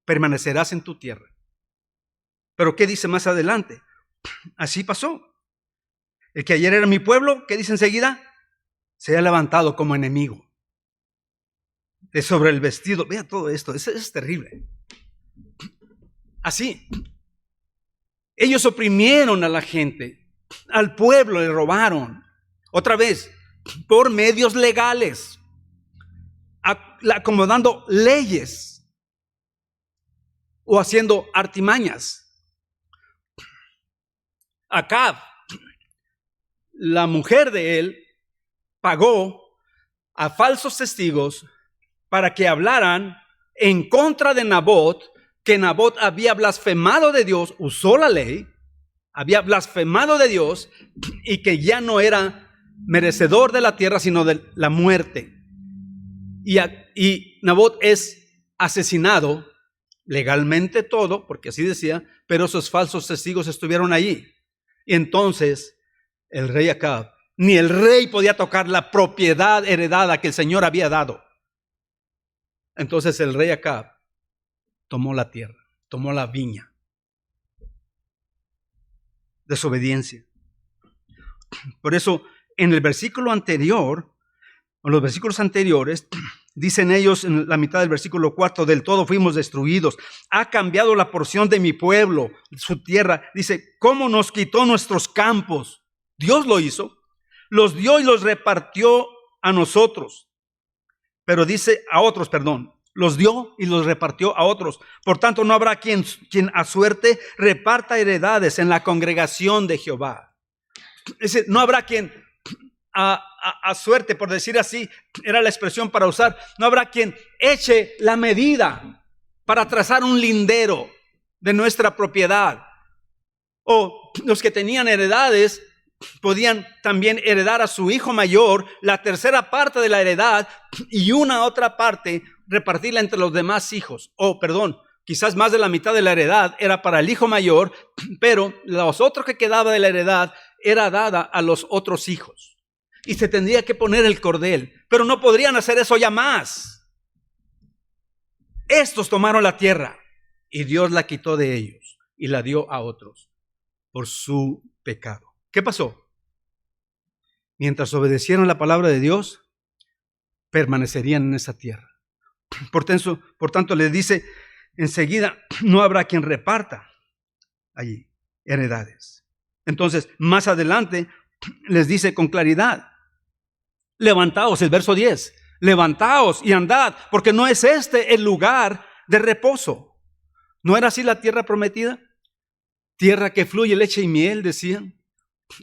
permanecerás en tu tierra. Pero ¿qué dice más adelante? Así pasó. El que ayer era mi pueblo, ¿qué dice enseguida? Se ha levantado como enemigo. De sobre el vestido. Vea todo esto, es terrible. Así. Ellos oprimieron a la gente, al pueblo le robaron. Otra vez, por medios legales, acomodando leyes o haciendo artimañas. Acab, la mujer de él, pagó a falsos testigos para que hablaran en contra de Nabot, que Nabot había blasfemado de Dios, usó la ley, había blasfemado de Dios y que ya no era merecedor de la tierra, sino de la muerte. Y Nabot es asesinado legalmente todo, porque así decía, pero esos falsos testigos estuvieron allí. Y entonces el rey Acab, ni el rey podía tocar la propiedad heredada que el Señor había dado. Entonces el rey Acab tomó la tierra, tomó la viña. Desobediencia. Por eso, en el versículo anterior, o los versículos anteriores, dicen ellos en la mitad del versículo 4, del todo fuimos destruidos. Ha cambiado la porción de mi pueblo, su tierra. Dice, ¿cómo nos quitó nuestros campos? Dios lo hizo. Los dio y los repartió a nosotros. Pero dice a otros, perdón. Los dio y los repartió a otros. Por tanto, no habrá quien a suerte reparta heredades en la congregación de Jehová. Es decir, no habrá quien a suerte, por decir así, era la expresión para usar. No habrá quien eche la medida para trazar un lindero de nuestra propiedad. O los que tenían heredades podían también heredar a su hijo mayor la tercera parte de la heredad y una otra parte repartirla entre los demás hijos. Quizás más de la mitad de la heredad era para el hijo mayor, pero los otros que quedaba de la heredad era dada a los otros hijos. Y se tendría que poner el cordel, pero no podrían hacer eso ya más. Estos tomaron la tierra y Dios la quitó de ellos y la dio a otros por su pecado. ¿Qué pasó? Mientras obedecieron la palabra de Dios, permanecerían en esa tierra. Por tanto, les dice enseguida, no habrá quien reparta allí heredades. Entonces, más adelante, les dice con claridad, levantaos, el verso 10, levantaos y andad, porque no es este el lugar de reposo. ¿No era así la tierra prometida? Tierra que fluye leche y miel, decían,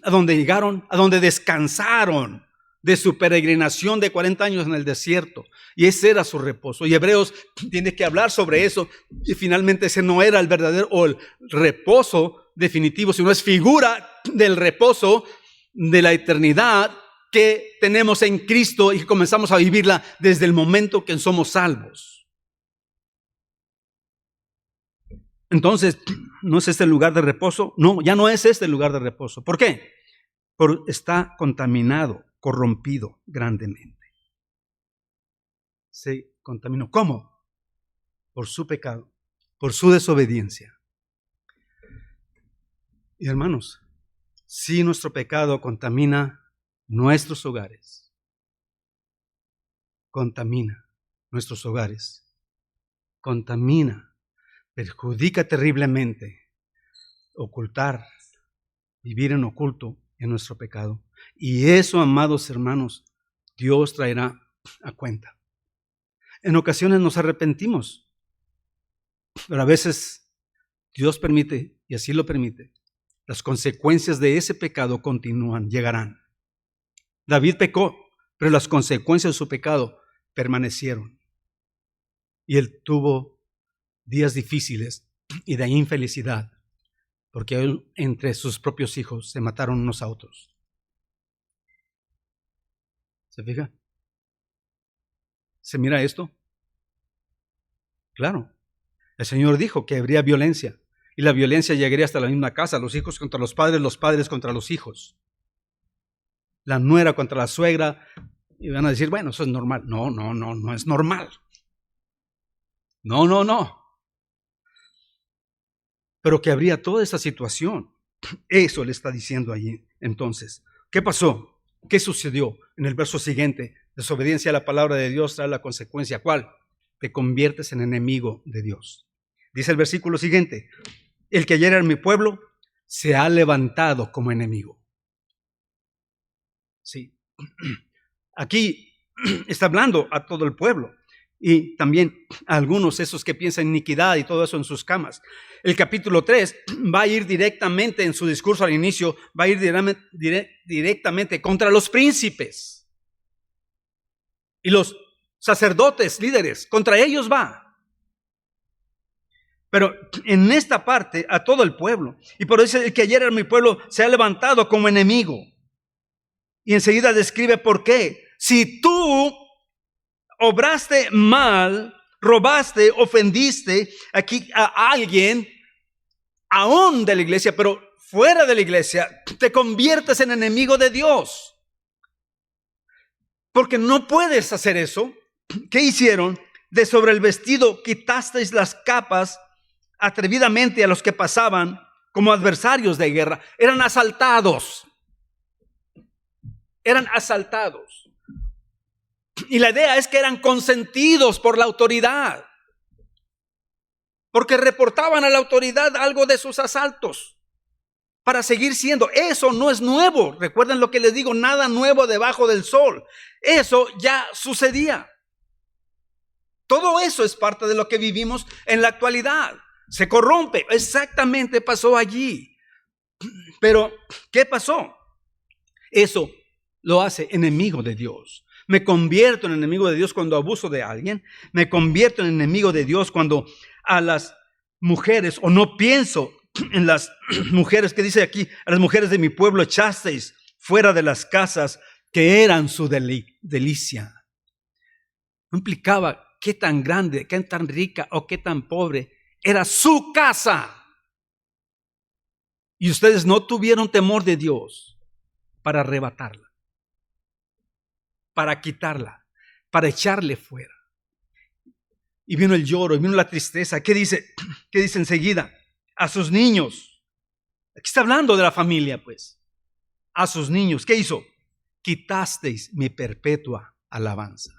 a donde llegaron, a donde descansaron de su peregrinación de 40 años en el desierto. Y ese era su reposo. Y Hebreos tiene que hablar sobre eso. Y finalmente ese no era el verdadero o el reposo definitivo, sino es figura del reposo de la eternidad que tenemos en Cristo y que comenzamos a vivirla desde el momento que somos salvos. Entonces, ¿no es este el lugar de reposo? No, ya no es este el lugar de reposo. ¿Por qué? Porque está contaminado, corrompido grandemente. Se contaminó. ¿Cómo? Por su pecado, por su desobediencia. Y hermanos, si nuestro pecado contamina nuestros hogares, contamina nuestros hogares, contamina, perjudica terriblemente, ocultar, vivir en oculto en nuestro pecado. Y eso, amados hermanos, Dios traerá a cuenta. En ocasiones nos arrepentimos, pero a veces Dios permite, y así lo permite, las consecuencias de ese pecado continúan, llegarán. David pecó, pero las consecuencias de su pecado permanecieron. Y él tuvo días difíciles y de infelicidad, porque entre sus propios hijos se mataron unos a otros. ¿Se fija? ¿Se mira esto? Claro. El Señor dijo que habría violencia, y la violencia llegaría hasta la misma casa, los hijos contra los padres contra los hijos, la nuera contra la suegra, y van a decir, bueno, eso es normal. No es normal. No. Pero que habría toda esa situación. Eso le está diciendo allí. Entonces, ¿qué pasó? ¿Qué sucedió? En el verso siguiente, desobediencia a la palabra de Dios trae la consecuencia. ¿Cuál? Te conviertes en enemigo de Dios. Dice el versículo siguiente, el que ayer era mi pueblo se ha levantado como enemigo. Sí. Aquí está hablando a todo el pueblo y también a algunos esos que piensan iniquidad y todo eso en sus camas. El capítulo 3 va a ir directamente en su discurso al inicio, va a ir directamente contra los príncipes y los sacerdotes, líderes, contra ellos va. Pero en esta parte a todo el pueblo. Y por eso el que ayer era mi pueblo se ha levantado como enemigo. Y enseguida describe por qué. Si tú obraste mal, robaste, ofendiste aquí a alguien, aún de la iglesia, pero fuera de la iglesia, te conviertes en enemigo de Dios. Porque no puedes hacer eso. ¿Qué hicieron? De sobre el vestido quitasteis las capas atrevidamente a los que pasaban como adversarios de guerra. Eran asaltados. eran asaltados. Y la idea es que eran consentidos por la autoridad, porque reportaban a la autoridad algo de sus asaltos para seguir siendo. Eso no es nuevo. Recuerden lo que les digo, nada nuevo debajo del sol. Eso ya sucedía. Todo eso es parte de lo que vivimos en la actualidad. Se corrompe. Exactamente pasó allí. Pero, ¿qué pasó? Eso lo hace enemigo de Dios. Me convierto en enemigo de Dios cuando abuso de alguien. Me convierto en enemigo de Dios cuando a las mujeres, o no pienso en las mujeres que dice aquí, a las mujeres de mi pueblo echasteis fuera de las casas que eran su delicia. No implicaba qué tan grande, qué tan rica o qué tan pobre era su casa. Y ustedes no tuvieron temor de Dios para arrebatarla, para quitarla, para echarle fuera. Y vino el lloro, y vino la tristeza. ¿Qué dice? ¿Qué dice enseguida? A sus niños. Aquí está hablando de la familia, pues. A sus niños. ¿Qué hizo? Quitasteis mi perpetua alabanza.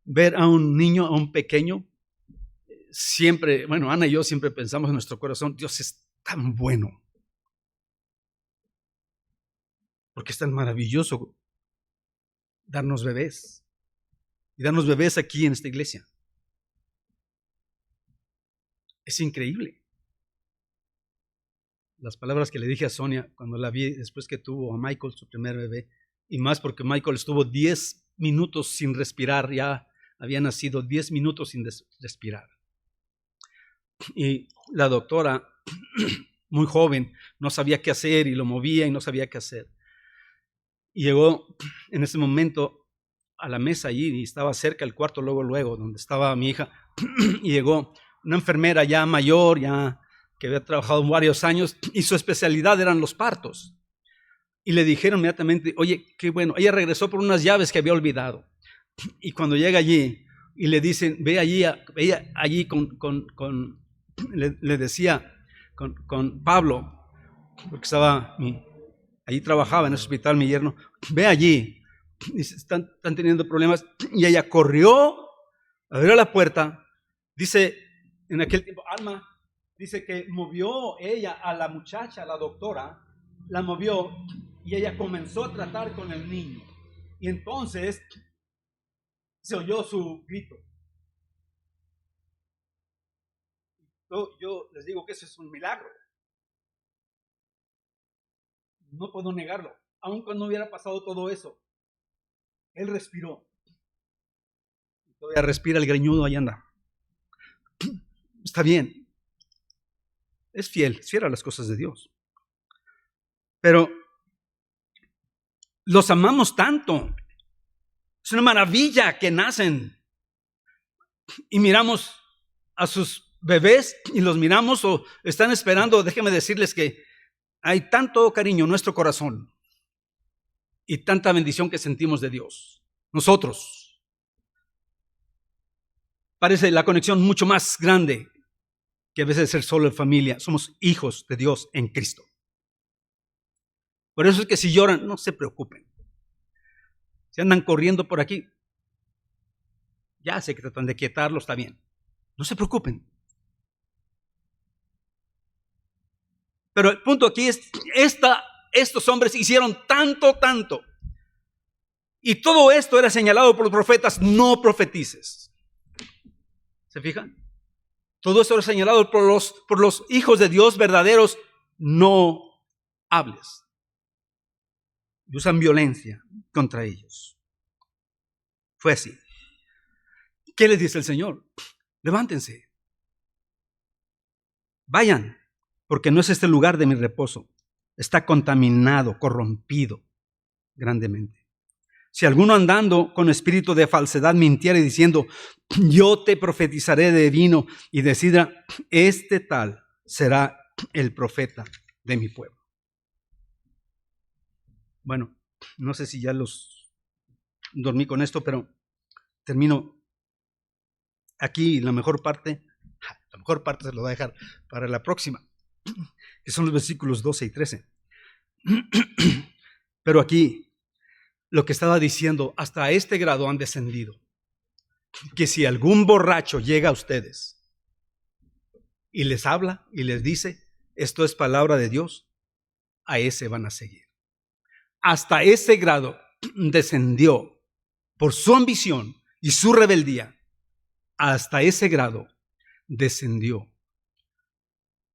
Ver a un niño, a un pequeño, siempre, bueno, Ana y yo siempre pensamos en nuestro corazón, Dios es tan bueno. Porque es tan maravilloso darnos bebés. Y darnos bebés aquí en esta iglesia. Es increíble. Las palabras que le dije a Sonia cuando la vi después que tuvo a Michael, su primer bebé, y más porque Michael estuvo 10 minutos sin respirar, ya había nacido 10 minutos sin respirar. Y la doctora, muy joven, no sabía qué hacer y lo movía y no sabía qué hacer. Y llegó en ese momento a la mesa allí y estaba cerca del cuarto, luego, donde estaba mi hija, y llegó una enfermera ya mayor, ya que había trabajado varios años, y su especialidad eran los partos. Y le dijeron inmediatamente, oye, qué bueno, ella regresó por unas llaves que había olvidado. Y cuando llega allí, y le dicen, ve allí le decía con Pablo, porque estaba, allí trabajaba en ese hospital mi yerno, ve allí, dice, están teniendo problemas. Y ella corrió, abrió la puerta, dice, en aquel tiempo, Alma, dice que movió ella a la muchacha, a la doctora, la movió y ella comenzó a tratar con el niño. Y entonces se oyó su grito. Yo les digo que eso es un milagro. No puedo negarlo. Aun cuando hubiera pasado todo eso, él respiró. Todavía respira el greñudo, ahí anda. Está bien. Es fiel a las cosas de Dios. Pero los amamos tanto. Es una maravilla que nacen. Y miramos a sus bebés y los miramos o están esperando. Déjenme decirles que hay tanto cariño en nuestro corazón y tanta bendición que sentimos de Dios. Nosotros. Parece la conexión mucho más grande que a veces ser solo en familia. Somos hijos de Dios en Cristo. Por eso es que si lloran, no se preocupen. Si andan corriendo por aquí, ya sé que tratan de quietarlo, está bien. No se preocupen. Pero el punto aquí es, estos hombres hicieron tanto. Y todo esto era señalado por los profetas, no profetices. ¿Se fijan? Todo esto era señalado por los hijos de Dios verdaderos, no hables. Y usan violencia contra ellos. Fue así. ¿Qué les dice el Señor? Levántense. Vayan, porque no es este lugar de mi reposo. Está contaminado, corrompido grandemente. Si alguno andando con espíritu de falsedad mintiera y diciendo, yo te profetizaré de vino y de sidra, este tal será el profeta de mi pueblo. Bueno, no sé si ya los dormí con esto, pero termino aquí. La mejor parte se lo voy a dejar para la próxima, que son los versículos 12 y 13. Pero aquí, lo que estaba diciendo, hasta este grado han descendido, que si algún borracho llega a ustedes y les habla y les dice, esto es palabra de Dios, a ese van a seguir. Hasta ese grado descendió por su ambición y su rebeldía. Hasta ese grado descendió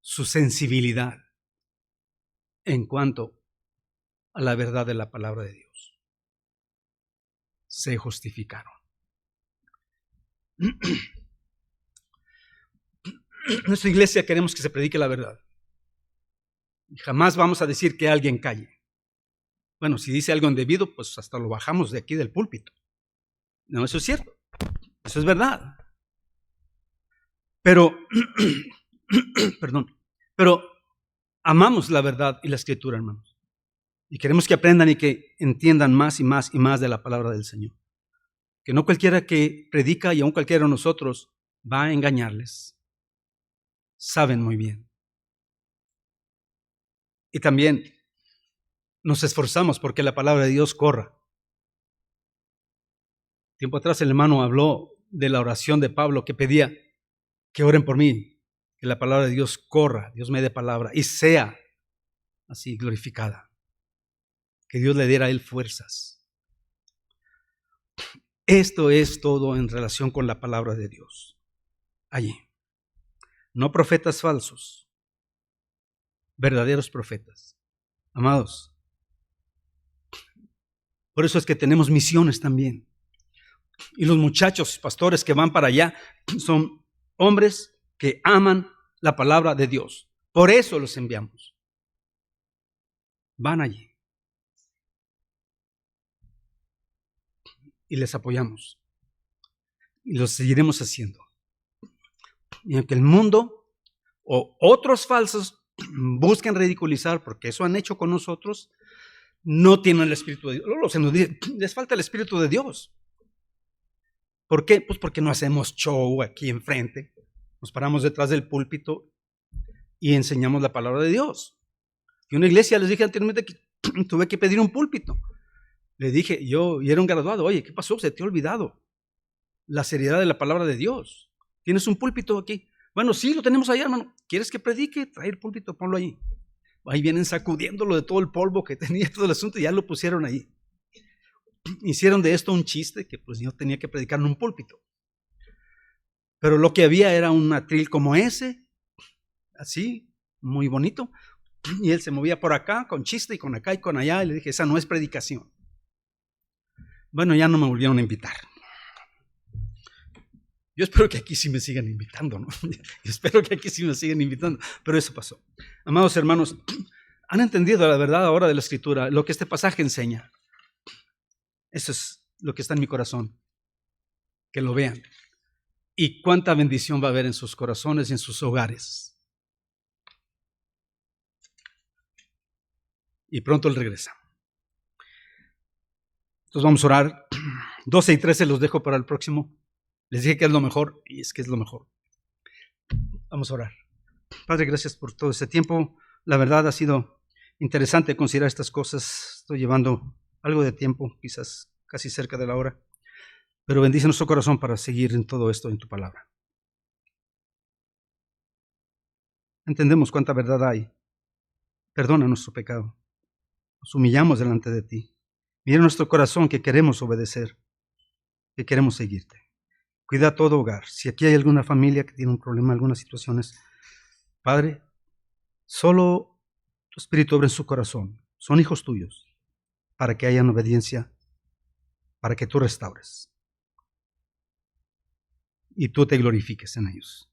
su sensibilidad en cuanto a la verdad de la palabra de Dios. Se justificaron. En nuestra iglesia queremos que se predique la verdad. Y jamás vamos a decir que alguien calle. Bueno, si dice algo indebido, pues hasta lo bajamos de aquí del púlpito. No, eso es cierto. Eso es verdad. Pero, pero amamos la verdad y la escritura, hermanos. Y queremos que aprendan y que entiendan más y más y más de la palabra del Señor. Que no cualquiera que predica y aun cualquiera de nosotros va a engañarles. Saben muy bien. Y también nos esforzamos porque la palabra de Dios corra. Tiempo atrás el hermano habló de la oración de Pablo que pedía que oren por mí, que la palabra de Dios corra, Dios me dé palabra y sea así glorificada. Que Dios le diera a él fuerzas. Esto es todo en relación con la palabra de Dios. Allí. No profetas falsos, verdaderos profetas. Amados, por eso es que tenemos misiones también. Y los muchachos, pastores que van para allá, son hombres que aman la palabra de Dios. Por eso los enviamos. Van allí. Y les apoyamos. Y lo seguiremos haciendo. Y aunque el mundo o otros falsos busquen ridiculizar, porque eso han hecho con nosotros, no tienen el Espíritu de Dios. Luego se nos dice, les falta el Espíritu de Dios. ¿Por qué? Pues porque no hacemos show aquí enfrente. Nos paramos detrás del púlpito y enseñamos la palabra de Dios. Y una iglesia, les dije anteriormente que tuve que pedir un púlpito. Le dije, y era un graduado, oye, ¿qué pasó? Se te ha olvidado la seriedad de la palabra de Dios. ¿Tienes un púlpito aquí? Bueno, sí, lo tenemos allá, hermano. ¿Quieres que predique? Trae el púlpito, ponlo ahí. Ahí vienen sacudiéndolo de todo el polvo que tenía todo el asunto y ya lo pusieron ahí. Hicieron de esto un chiste que pues yo tenía que predicar en un púlpito. Pero lo que había era un atril como ese, así, muy bonito. Y él se movía por acá con chiste y con acá y con allá. Y le dije, esa no es predicación. Bueno, ya no me volvieron a invitar. Yo espero que aquí sí me sigan invitando, ¿no? Yo espero que aquí sí me sigan invitando. Pero eso pasó. Amados hermanos, ¿han entendido la verdad ahora de la Escritura? Lo que este pasaje enseña. Eso es lo que está en mi corazón. Que lo vean. Y cuánta bendición va a haber en sus corazones y en sus hogares. Y pronto Él regresa. Entonces vamos a orar. 12 y 13 los dejo para el próximo. Les dije que es lo mejor y es que es lo mejor. Vamos a orar. Padre, gracias por todo este tiempo. La verdad ha sido interesante considerar estas cosas. Estoy llevando algo de tiempo, quizás casi cerca de la hora. Pero bendice nuestro corazón para seguir en todo esto en tu palabra. Entendemos cuánta verdad hay. Perdona nuestro pecado. Nos humillamos delante de ti. Mira nuestro corazón que queremos obedecer, que queremos seguirte. Cuida todo hogar. Si aquí hay alguna familia que tiene un problema, algunas situaciones, Padre, solo tu Espíritu obra en su corazón. Son hijos tuyos, para que haya obediencia, para que tú restaures. Y tú te glorifiques en ellos.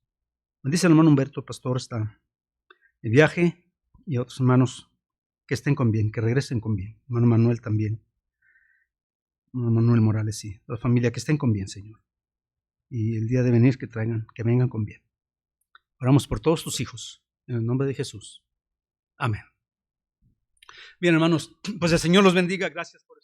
Bendice al hermano Humberto, el pastor, está de viaje, y a otros hermanos que estén con bien, que regresen con bien. Hermano Manuel también. Hermano Manuel Morales, sí. La familia que estén con bien, Señor. Y el día de venir que vengan con bien. Oramos por todos tus hijos, en el nombre de Jesús. Amén. Bien, hermanos, pues el Señor los bendiga. Gracias por